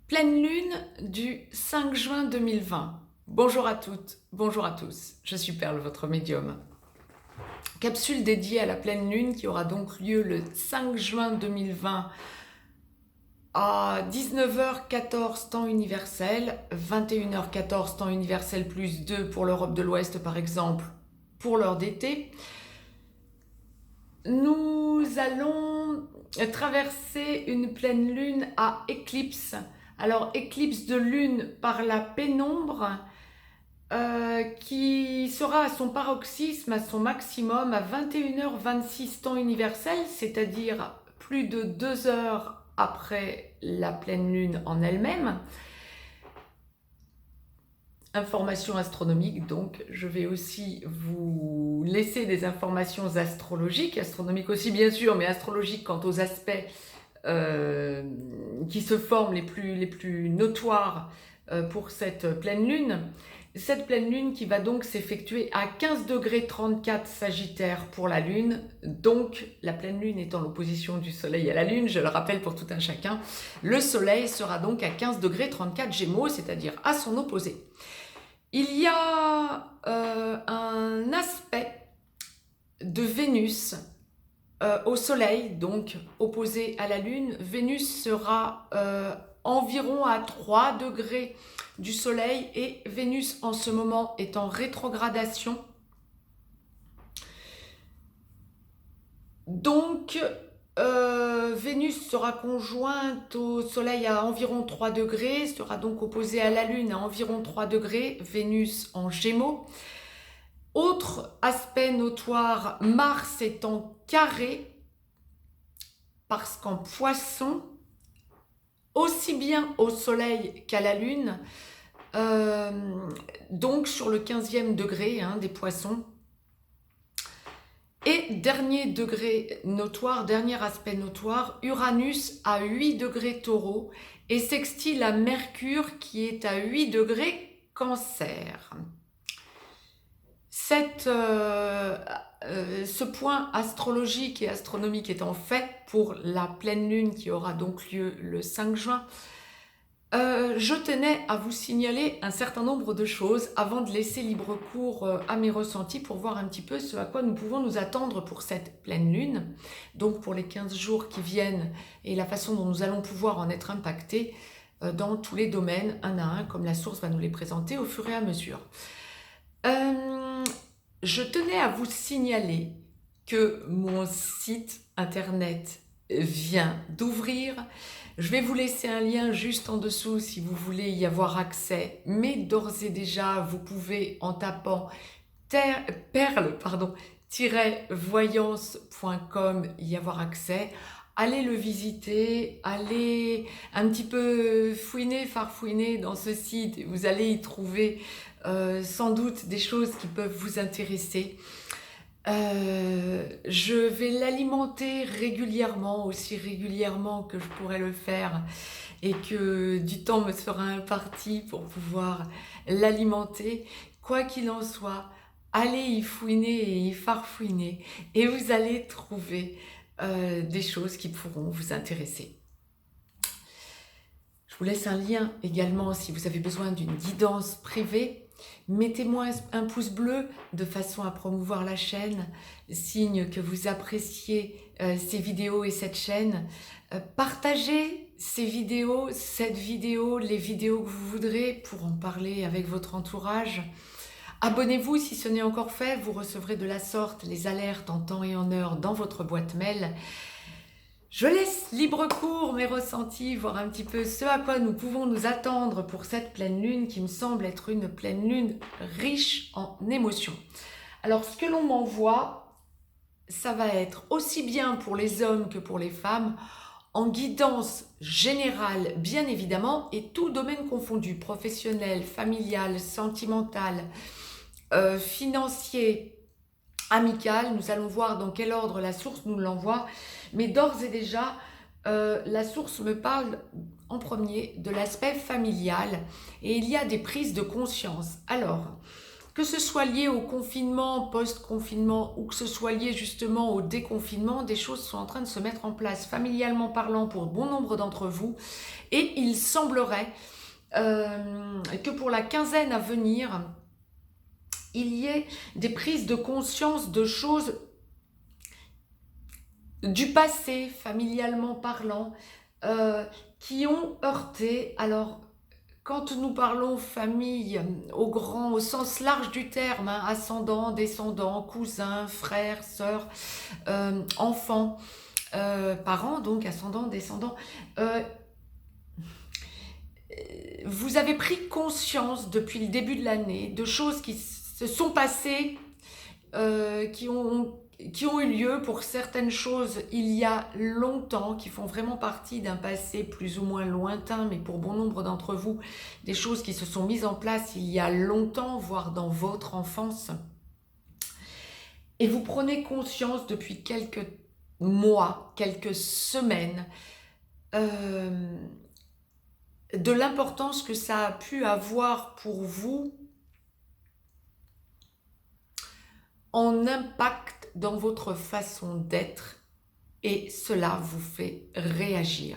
Pleine lune du 5 juin 2020. Bonjour à toutes, bonjour à tous, je suis Perle, votre médium. Capsule dédiée à la pleine lune qui aura donc lieu le 5 juin 2020 à 19h14 temps universel, 21h14 temps universel plus 2 pour l'Europe de l'Ouest par exemple, pour l'heure d'été. Nous allons traverser une pleine lune à éclipse. Alors, éclipse de lune par la pénombre qui sera à son paroxysme, à son maximum, à 21h26 temps universel, c'est-à-dire plus de 2 heures après la pleine lune en elle-même. Informations astronomiques, donc je vais aussi vous laisser des informations astrologiques, astronomiques aussi bien sûr, mais astrologiques quant aux aspects qui se forment les plus notoires pour cette pleine lune. Cette pleine lune qui va donc s'effectuer à 15 degrés 34 Sagittaire pour la lune, donc la pleine lune étant l'opposition du soleil à la lune, je le rappelle pour tout un chacun, le soleil sera donc à 15 degrés 34 Gémeaux, c'est-à-dire à son opposé. Il y a un aspect de Vénus au soleil, donc opposé à la lune. Vénus sera environ à 3 degrés du soleil et Vénus en ce moment est en rétrogradation. Donc Vénus sera conjointe au soleil à environ 3 degrés, sera donc opposée à la lune à environ 3 degrés, Vénus en Gémeaux. Autre aspect notoire, Mars est en carré, parce qu'en Poisson, aussi bien au soleil qu'à la lune, donc sur le 15e degré des Poissons. Et dernier degré notoire, dernier aspect notoire, Uranus à 8 degrés Taureau et sextile à Mercure qui est à 8 degrés Cancer. Ce point astrologique et astronomique étant fait pour la pleine lune qui aura donc lieu le 5 juin, je tenais à vous signaler un certain nombre de choses avant de laisser libre cours à mes ressentis pour voir un petit peu ce à quoi nous pouvons nous attendre pour cette pleine lune, donc pour les 15 jours qui viennent et la façon dont nous allons pouvoir en être impactés dans tous les domaines, un à un, comme la source va nous les présenter au fur et à mesure. Je tenais à vous signaler que mon site internet vient d'ouvrir. Je vais vous laisser un lien juste en dessous si vous voulez y avoir accès, mais d'ores et déjà, vous pouvez en tapant perle-voyance.com y avoir accès. Allez le visiter, allez un petit peu fouiner, farfouiner dans ce site. Vous allez y trouver sans doute des choses qui peuvent vous intéresser. Je vais l'alimenter régulièrement, aussi régulièrement que je pourrais le faire et que du temps me sera imparti pour pouvoir l'alimenter. Quoi qu'il en soit, allez y fouiner et y farfouiner et vous allez trouver des choses qui pourront vous intéresser. Je vous laisse un lien également si vous avez besoin d'une guidance privée. Mettez-moi un pouce bleu de façon à promouvoir la chaîne, signe que vous appréciez ces vidéos et cette chaîne. Partagez ces vidéos, cette vidéo, les vidéos que vous voudrez pour en parler avec votre entourage. Abonnez-vous si ce n'est encore fait, vous recevrez de la sorte les alertes en temps et en heure dans votre boîte mail. Je laisse libre cours mes ressentis, voir un petit peu ce à quoi nous pouvons nous attendre pour cette pleine lune qui me semble être une pleine lune riche en émotions. Alors ce que l'on m'envoie, ça va être aussi bien pour les hommes que pour les femmes, en guidance générale bien évidemment, et tout domaine confondu, professionnel, familial, sentimental, financier, amical. Nous allons voir dans quel ordre la source nous l'envoie, mais d'ores et déjà la source me parle en premier de l'aspect familial et il y a des prises de conscience. Alors Que ce soit lié au confinement, post-confinement, ou que ce soit lié justement au déconfinement, des choses sont en train de se mettre en place, familialement parlant, pour bon nombre d'entre vous. Et il semblerait que pour la quinzaine à venir, il y ait des prises de conscience de choses du passé, familialement parlant, qui ont heurté. Alors, quand nous parlons famille, au sens large du terme, hein, ascendant, descendant, cousins, frères, sœurs, enfants, parents, donc ascendant, descendant, vous avez pris conscience depuis le début de l'année de choses qui se sont passées, qui ont eu lieu pour certaines choses il y a longtemps, qui font vraiment partie d'un passé plus ou moins lointain, mais pour bon nombre d'entre vous, des choses qui se sont mises en place il y a longtemps, voire dans votre enfance. Et vous prenez conscience depuis quelques mois, quelques semaines, de l'importance que ça a pu avoir pour vous en impact dans votre façon d'être, et cela vous fait réagir.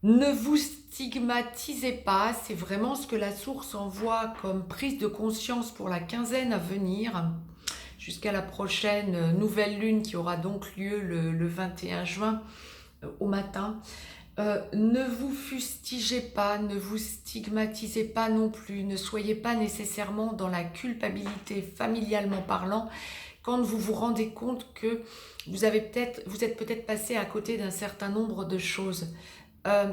Ne vous stigmatisez pas, c'est vraiment ce que la source envoie comme prise de conscience pour la quinzaine à venir, jusqu'à la prochaine nouvelle lune qui aura donc lieu le 21 juin au matin. Ne vous fustigez pas, ne vous stigmatisez pas non plus, ne soyez pas nécessairement dans la culpabilité familialement parlant quand vous vous rendez compte que vous êtes peut-être passé à côté d'un certain nombre de choses.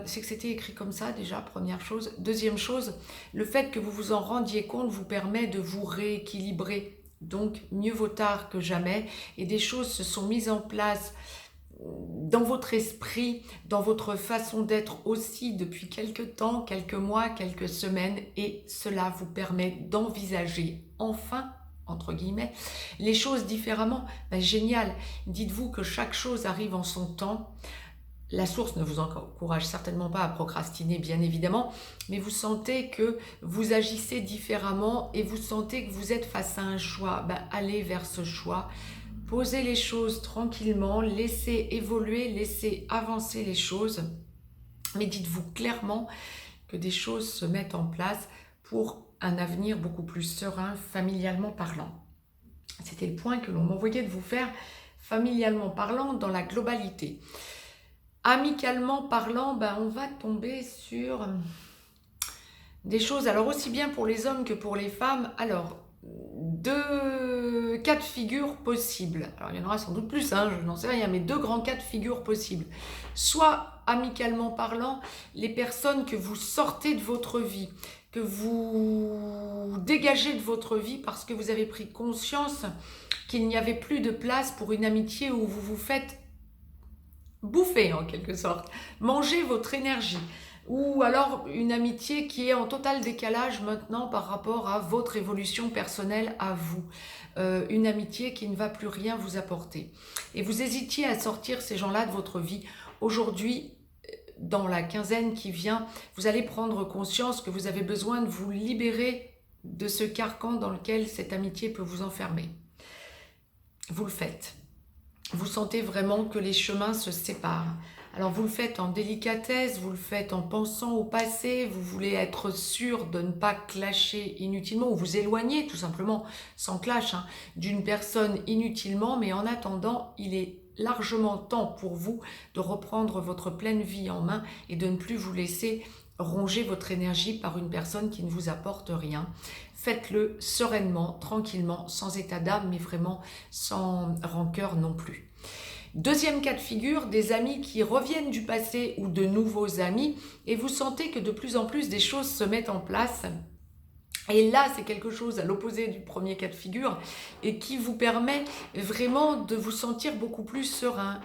C'est que c'était écrit comme ça déjà, première chose. Deuxième chose, le fait que vous vous en rendiez compte vous permet de vous rééquilibrer. Donc mieux vaut tard que jamais, et des choses se sont mises en place dans votre esprit, dans votre façon d'être aussi depuis quelques temps, quelques mois, quelques semaines, et cela vous permet d'envisager enfin, entre guillemets, les choses différemment. Ben, génial, dites-vous que chaque chose arrive en son temps. La source ne vous encourage certainement pas à procrastiner, bien évidemment, mais vous sentez que vous agissez différemment et vous sentez que vous êtes face à un choix. Ben, allez vers ce choix. Posez les choses tranquillement, laissez évoluer, laissez avancer les choses. Mais dites-vous clairement que des choses se mettent en place pour un avenir beaucoup plus serein, familialement parlant. C'était le point que l'on m'envoyait de vous faire, familialement parlant, dans la globalité. Amicalement parlant, ben on va tomber sur des choses, alors aussi bien pour les hommes que pour les femmes. Alors, deux cas de figure possibles. Alors, il y en aura sans doute plus, hein, je n'en sais rien, mais deux grands cas de figure possibles. Soit, amicalement parlant, les personnes que vous sortez de votre vie, que vous dégagez de votre vie parce que vous avez pris conscience qu'il n'y avait plus de place pour une amitié où vous vous faites bouffer en quelque sorte, manger votre énergie. Ou alors une amitié qui est en total décalage maintenant par rapport à votre évolution personnelle à vous. Une amitié qui ne va plus rien vous apporter. Et vous hésitiez à sortir ces gens-là de votre vie. Aujourd'hui, dans la quinzaine qui vient, vous allez prendre conscience que vous avez besoin de vous libérer de ce carcan dans lequel cette amitié peut vous enfermer. Vous le faites. Vous sentez vraiment que les chemins se séparent. Alors vous le faites en délicatesse, vous le faites en pensant au passé, vous voulez être sûr de ne pas clasher inutilement ou vous éloigner tout simplement, sans clash, hein, d'une personne inutilement, mais en attendant, il est largement temps pour vous de reprendre votre pleine vie en main et de ne plus vous laisser ronger votre énergie par une personne qui ne vous apporte rien. Faites-le sereinement, tranquillement, sans état d'âme, mais vraiment sans rancœur non plus. Deuxième cas de figure, des amis qui reviennent du passé ou de nouveaux amis et vous sentez que de plus en plus des choses se mettent en place. Et là, c'est quelque chose à l'opposé du premier cas de figure et qui vous permet vraiment de vous sentir beaucoup plus serein.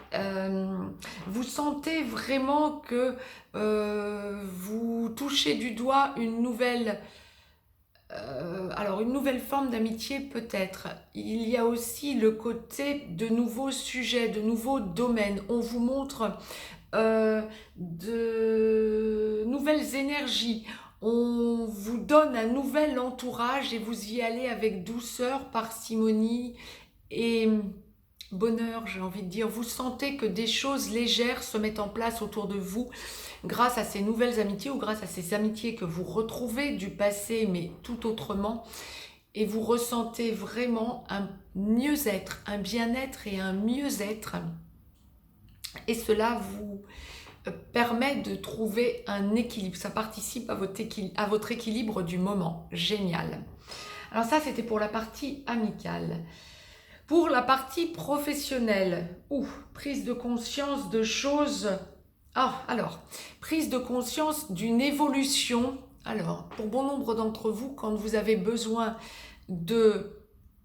Vous sentez vraiment que vous touchez du doigt une nouvelle... alors, une nouvelle forme d'amitié peut-être. Il y a aussi le côté de nouveaux sujets, de nouveaux domaines. On vous montre de nouvelles énergies. On vous donne un nouvel entourage et vous y allez avec douceur, parcimonie et bonheur, j'ai envie de dire. Vous sentez que des choses légères se mettent en place autour de vous grâce à ces nouvelles amitiés ou grâce à ces amitiés que vous retrouvez du passé mais tout autrement. Et vous ressentez vraiment un mieux-être, un bien-être et un mieux-être. Et cela vous permet de trouver un équilibre. Ça participe à votre équilibre du moment. Génial. Alors ça, c'était pour la partie amicale. Pour la partie professionnelle, prise de conscience de choses. Alors, prise de conscience d'une évolution. Alors, pour bon nombre d'entre vous, quand vous avez besoin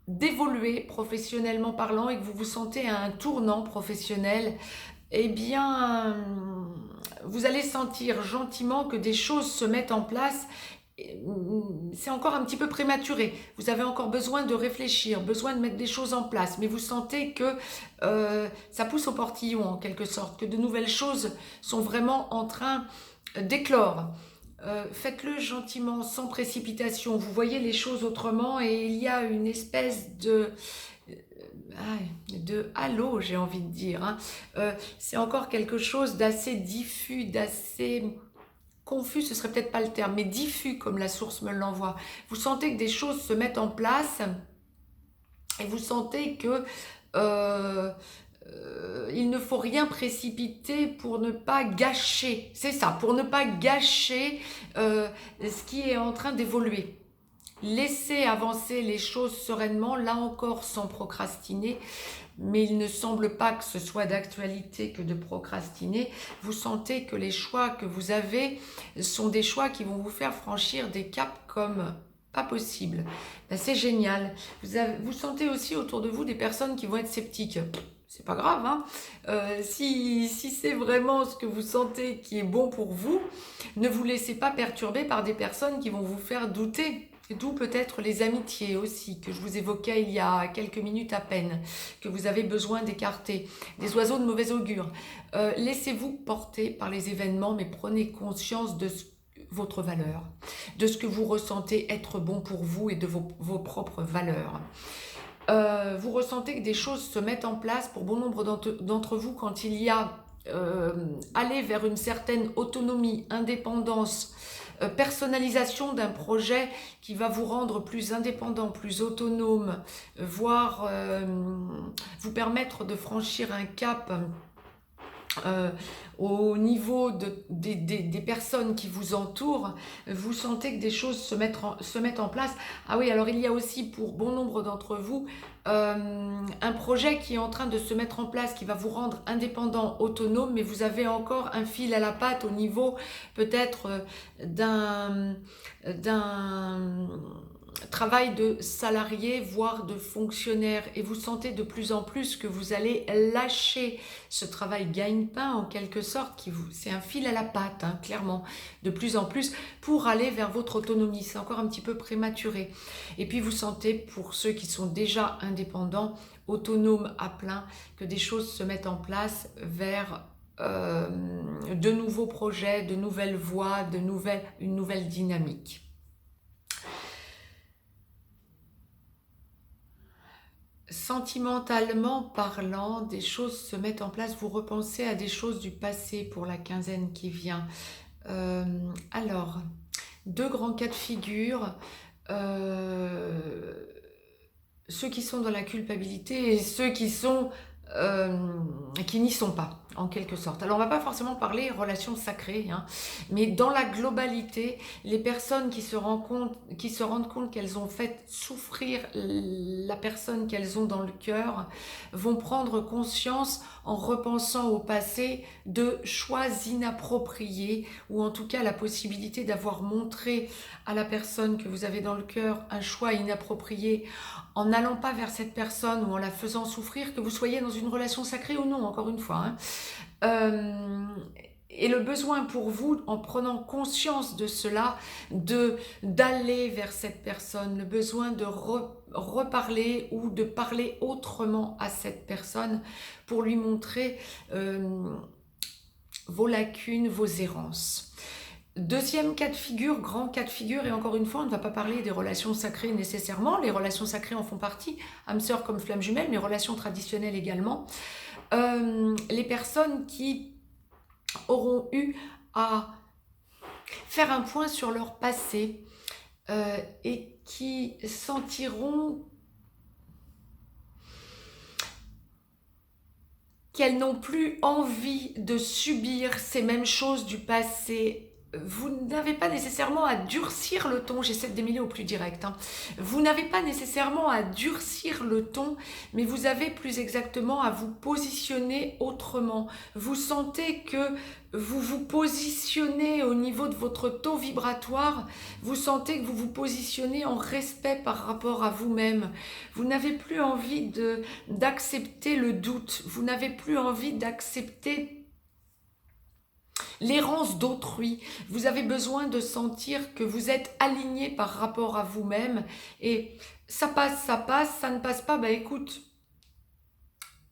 d'évoluer professionnellement parlant et que vous vous sentez à un tournant professionnel, eh bien, vous allez sentir gentiment que des choses se mettent en place. C'est encore un petit peu prématuré. Vous avez encore besoin de réfléchir, besoin de mettre des choses en place, mais vous sentez que ça pousse au portillon en quelque sorte, que de nouvelles choses sont vraiment en train d'éclore. Faites-le gentiment, sans précipitation. Vous voyez les choses autrement et il y a une espèce de halo, j'ai envie de dire. Hein. C'est encore quelque chose d'assez diffus, d'assez confus, ce serait peut-être pas le terme, mais diffus comme la source me l'envoie. Vous sentez que des choses se mettent en place et vous sentez que il ne faut rien précipiter pour ne pas gâcher, c'est ça, pour ne pas gâcher ce qui est en train d'évoluer. Laissez avancer les choses sereinement, là encore sans procrastiner, mais il ne semble pas que ce soit d'actualité que de procrastiner. Vous sentez que les choix que vous avez sont des choix qui vont vous faire franchir des caps comme pas possible. Ben, c'est génial. Vous sentez aussi autour de vous des personnes qui vont être sceptiques. C'est pas grave, hein. Si c'est vraiment ce que vous sentez qui est bon pour vous, ne vous laissez pas perturber par des personnes qui vont vous faire douter. D'où peut-être les amitiés aussi, que je vous évoquais il y a quelques minutes à peine, que vous avez besoin d'écarter. Des oiseaux de mauvais augure. Laissez-vous porter par les événements, mais prenez conscience de votre valeur, de ce que vous ressentez être bon pour vous et de vos propres valeurs. Vous ressentez que des choses se mettent en place pour bon nombre d'entre vous quand il y a aller vers une certaine autonomie, indépendance, personnalisation d'un projet qui va vous rendre plus indépendant, plus autonome, voire vous permettre de franchir un cap au niveau des personnes qui vous entourent. Vous sentez que des choses se mettent en place. Ah oui, alors il y a aussi pour bon nombre d'entre vous un projet qui est en train de se mettre en place, qui va vous rendre indépendant, autonome, mais vous avez encore un fil à la patte au niveau peut-être d'un travail de salarié, voire de fonctionnaire, et vous sentez de plus en plus que vous allez lâcher ce travail gagne-pain en quelque sorte, c'est un fil à la patte, hein, clairement, de plus en plus, pour aller vers votre autonomie. C'est encore un petit peu prématuré. Et puis vous sentez, pour ceux qui sont déjà indépendants, autonomes à plein, que des choses se mettent en place vers de nouveaux projets, de nouvelles voies, une nouvelle dynamique. Sentimentalement parlant, des choses se mettent en place, vous repensez à des choses du passé pour la quinzaine qui vient. Alors, deux grands cas de figure, ceux qui sont dans la culpabilité et ceux qui n'y sont pas, en quelque sorte. Alors on ne va pas forcément parler relations sacrées, hein, mais dans la globalité, les personnes qui se rendent compte qu'elles ont fait souffrir la personne qu'elles ont dans le cœur vont prendre conscience en repensant au passé de choix inappropriés, ou en tout cas la possibilité d'avoir montré à la personne que vous avez dans le cœur un choix inapproprié en n'allant pas vers cette personne ou en la faisant souffrir, que vous soyez dans une relation sacrée ou non, encore une fois. Hein. Et le besoin pour vous, en prenant conscience de cela, d'aller vers cette personne, le besoin de reparler ou de parler autrement à cette personne pour lui montrer vos lacunes, vos errances. Deuxième cas de figure, grand cas de figure, et encore une fois, on ne va pas parler des relations sacrées nécessairement, les relations sacrées en font partie, âme sœur comme flamme jumelle, mais relations traditionnelles également. Les personnes qui auront eu à faire un point sur leur passé et qui sentiront qu'elles n'ont plus envie de subir ces mêmes choses du passé. Vous n'avez pas nécessairement à durcir le ton, j'essaie de démêler au plus direct, hein. Vous n'avez pas nécessairement à durcir le ton, mais vous avez plus exactement à vous positionner autrement. Vous sentez que vous vous positionnez au niveau de votre taux vibratoire, vous sentez que vous vous positionnez en respect par rapport à vous-même. Vous n'avez plus envie d'accepter le doute, vous n'avez plus envie d'accepter l'errance d'autrui. Vous avez besoin de sentir que vous êtes aligné par rapport à vous-même, et ça passe, ça ne passe pas, bah écoute,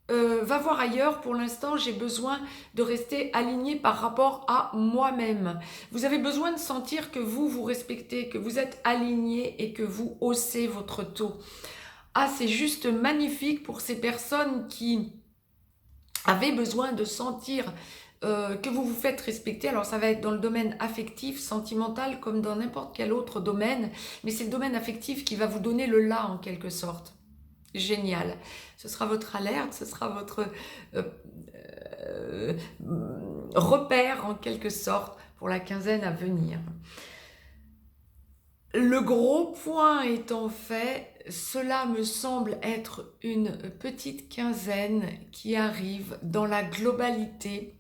va voir ailleurs, pour l'instant j'ai besoin de rester aligné par rapport à moi-même. Vous avez besoin de sentir que vous vous respectez, que vous êtes aligné et que vous haussez votre taux. Ah, c'est juste magnifique pour ces personnes qui avaient besoin de sentir que vous vous faites respecter. Alors ça va être dans le domaine affectif, sentimental, comme dans n'importe quel autre domaine, mais c'est le domaine affectif qui va vous donner le là en quelque sorte. Génial. Ce sera votre alerte, ce sera votre repère en quelque sorte pour la quinzaine à venir. Le gros point étant fait, cela me semble être une petite quinzaine qui arrive dans la globalité.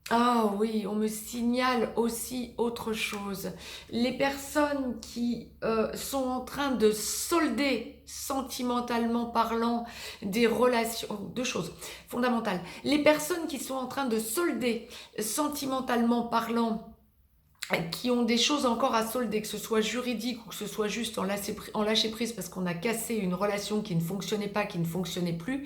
Ah oui, on me signale aussi autre chose. Les personnes qui sont en train de solder, sentimentalement parlant, des relations... Deux choses fondamentales. Les personnes qui sont en train de solder, sentimentalement parlant, qui ont des choses encore à solder, que ce soit juridique ou que ce soit juste en lâcher prise parce qu'on a cassé une relation qui ne fonctionnait pas, qui ne fonctionnait plus,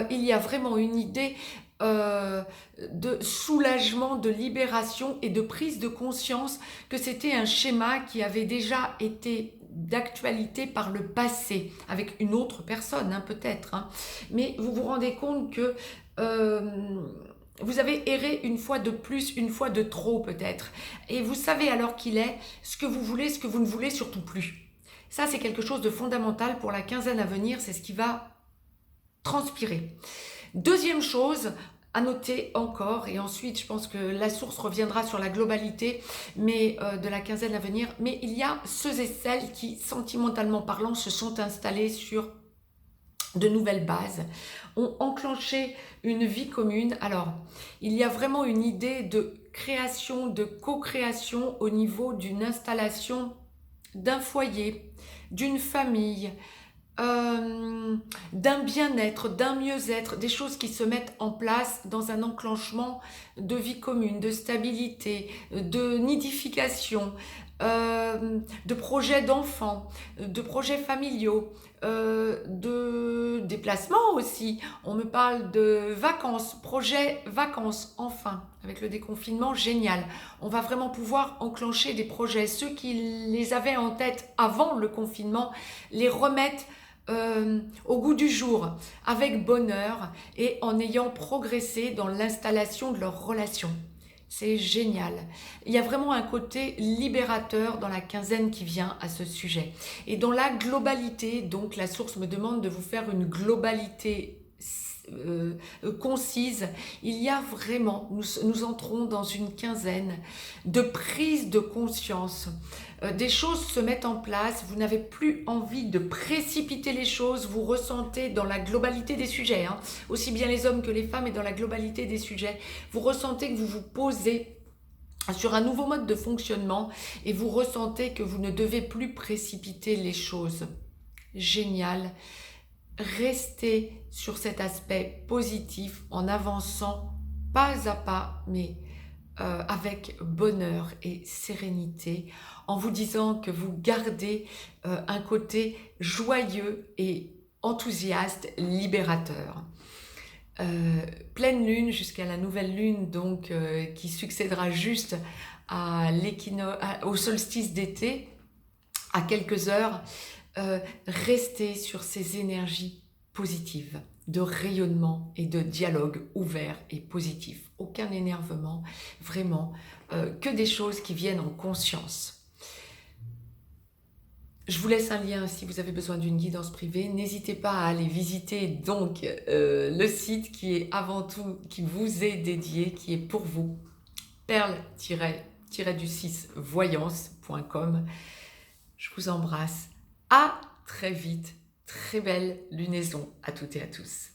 il y a vraiment une idée de soulagement, de libération et de prise de conscience que c'était un schéma qui avait déjà été d'actualité par le passé, avec une autre personne, hein, peut-être, hein. Mais vous vous rendez compte que vous avez erré une fois de plus, une fois de trop peut-être. Et vous savez alors qu'il est ce que vous voulez, ce que vous ne voulez surtout plus. Ça, c'est quelque chose de fondamental pour la quinzaine à venir, c'est ce qui va transpirer. Deuxième chose à noter encore, et ensuite je pense que la source reviendra sur la globalité de la quinzaine à venir, mais il y a ceux et celles qui, sentimentalement parlant, se sont installés sur de nouvelles bases, ont enclenché une vie commune. Alors, il y a vraiment une idée de création, de co-création au niveau d'une installation d'un foyer, d'une famille, d'un bien-être, d'un mieux-être, des choses qui se mettent en place dans un enclenchement de vie commune, de stabilité, de nidification, de projets d'enfants, de projets familiaux, de déplacements aussi. On me parle de vacances, projets vacances, enfin, avec le déconfinement, génial. On va vraiment pouvoir enclencher des projets. Ceux qui les avaient en tête avant le confinement, les remettre au goût du jour, avec bonheur et en ayant progressé dans l'installation de leurs relations. C'est génial. Il y a vraiment un côté libérateur dans la quinzaine qui vient à ce sujet. Et dans la globalité, donc la source me demande de vous faire une globalité concise. Il y a vraiment, nous entrons dans une quinzaine de prise de conscience. Des choses se mettent en place, vous n'avez plus envie de précipiter les choses, vous ressentez dans la globalité des sujets, hein, aussi bien les hommes que les femmes, et dans la globalité des sujets, vous ressentez que vous vous posez sur un nouveau mode de fonctionnement et vous ressentez que vous ne devez plus précipiter les choses. Génial. Restez sur cet aspect positif en avançant pas à pas, mais avec bonheur et sérénité, en vous disant que vous gardez un côté joyeux et enthousiaste, libérateur. pleine lune jusqu'à la nouvelle lune, donc qui succédera juste à au solstice d'été, à quelques heures, restez sur ces énergies positives, de rayonnement et de dialogue ouvert et positif. Aucun énervement, vraiment, que des choses qui viennent en conscience. Je vous laisse un lien si vous avez besoin d'une guidance privée. N'hésitez pas à aller visiter donc le site qui est avant tout, qui vous est dédié, qui est pour vous, perle-du6voyance.com. Je vous embrasse. À très vite. Très belle lunaison à toutes et à tous.